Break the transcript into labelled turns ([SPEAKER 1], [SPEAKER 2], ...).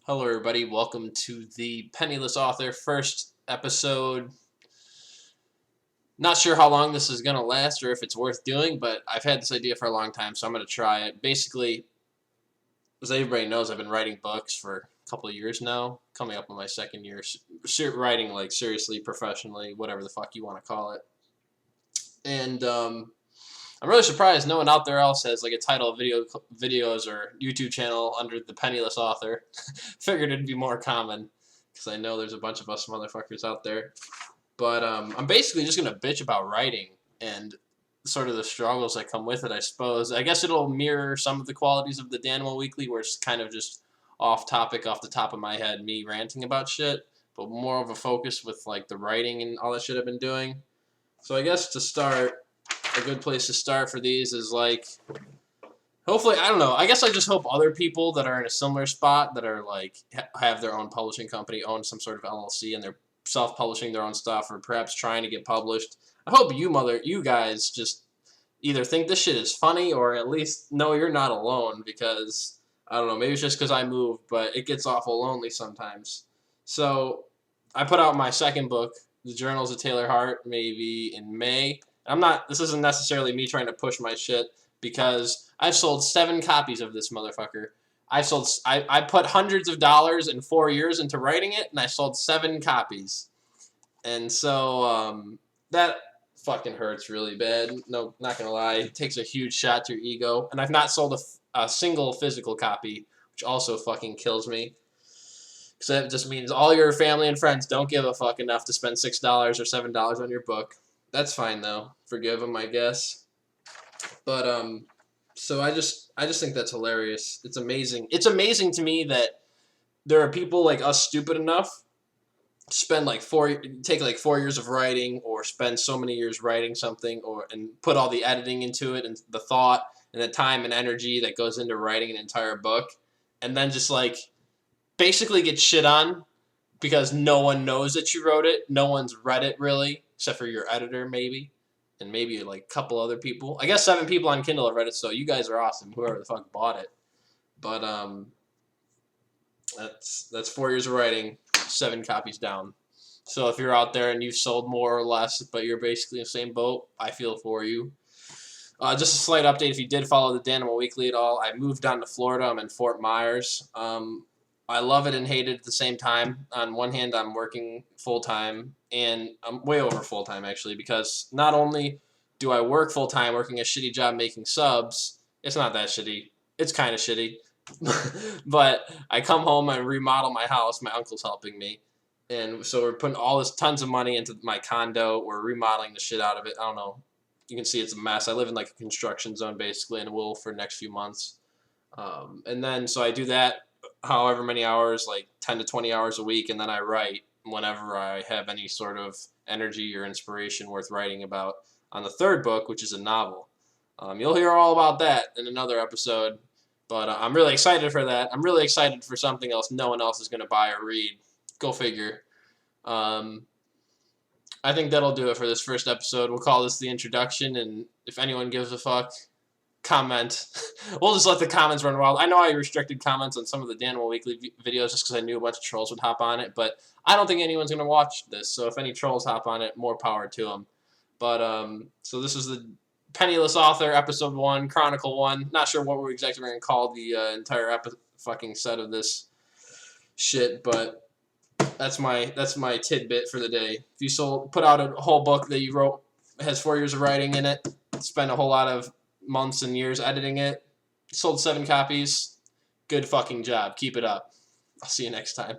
[SPEAKER 1] Hello, everybody. Welcome to the Penniless Author first episode. Not sure how long this is going to last or if it's worth doing, but I've had this idea for a long time, so I'm going to try it. Basically, as everybody knows, I've been writing books for a couple of years now, coming up on my second year, writing like seriously, professionally, whatever the fuck you want to call it. And I'm really surprised no one out there else has like a title of videos or YouTube channel under the Penniless Author. Figured it'd be more common because I know there's a bunch of us motherfuckers out there. But I'm basically just gonna bitch about writing and sort of the struggles that come with it. I suppose. I guess it'll mirror some of the qualities of the Danimal Weekly, where it's kind of just off topic, off the top of my head, me ranting about shit, but more of a focus with like the writing and all that shit I've been doing. So I guess to start, a good place to start for these is like, hopefully, I don't know, I guess I just hope other people that are in a similar spot, that are like, have their own publishing company, own some sort of LLC, and they're self-publishing their own stuff, or perhaps trying to get published. I hope you guys just either think this shit is funny, or at least know you're not alone, because, I don't know, maybe it's just because I moved, but it gets awful lonely sometimes. So, I put out my second book, The Journals of Taylor Hart, maybe in May. This isn't necessarily me trying to push my shit, because I've sold 7 copies of this motherfucker. I put hundreds of dollars in 4 years into writing it, and I sold 7 copies. And so, that fucking hurts really bad. No, not gonna lie. It takes a huge shot to your ego. And I've not sold a single physical copy, which also fucking kills me. Because that just means all your family and friends don't give a fuck enough to spend $6 or $7 on your book. That's fine though. Forgive them, I guess. But so I just think that's hilarious. It's amazing. It's amazing to me that there are people like us stupid enough to spend take 4 years of writing, or spend so many years writing something, and put all the editing into it, and the thought and the time and energy that goes into writing an entire book, and then just like basically get shit on because no one knows that you wrote it. No one's read it really, except for your editor maybe, and maybe like a couple other people. I guess 7 people on Kindle have read it, so you guys are awesome, whoever the fuck bought it. But that's 4 years of writing, 7 copies down. So if you're out there and you've sold more or less, but you're basically in the same boat, I feel for you. Just a slight update, if you did follow the Danimal Weekly at all, I moved down to Florida. I'm in Fort Myers. I love it and hate it at the same time. On one hand, I'm working full-time, and I'm way over full-time, actually, because not only do I work full-time working a shitty job making subs, it's not that shitty, it's kind of shitty, but I come home and remodel my house. My uncle's helping me, and so we're putting tons of money into my condo. We're remodeling the shit out of it. I don't know. You can see it's a mess. I live in like a construction zone, basically, and will for the next few months. And then, so I do that however many hours, like 10 to 20 hours a week, and then I write whenever I have any sort of energy or inspiration worth writing about on the third book, which is a novel. You'll hear all about that in another episode, but I'm really excited for that. I'm really excited for something else no one else is going to buy or read. Go figure. I think that'll do it for this first episode. We'll call this the introduction, and if anyone gives a fuck, comment. We'll just let the comments run wild. I know I restricted comments on some of the Danimal Weekly videos just because I knew a bunch of trolls would hop on it, but I don't think anyone's going to watch this, so if any trolls hop on it, more power to them. But, so this is the Penniless Author, Episode 1, Chronicle 1. Not sure what we're going to call the entire fucking set of this shit, but that's my tidbit for the day. If you put out a whole book that you wrote, has 4 years of writing in it, spend a whole lot of months and years editing it, sold 7 copies, good fucking job. Keep it up. I'll see you next time.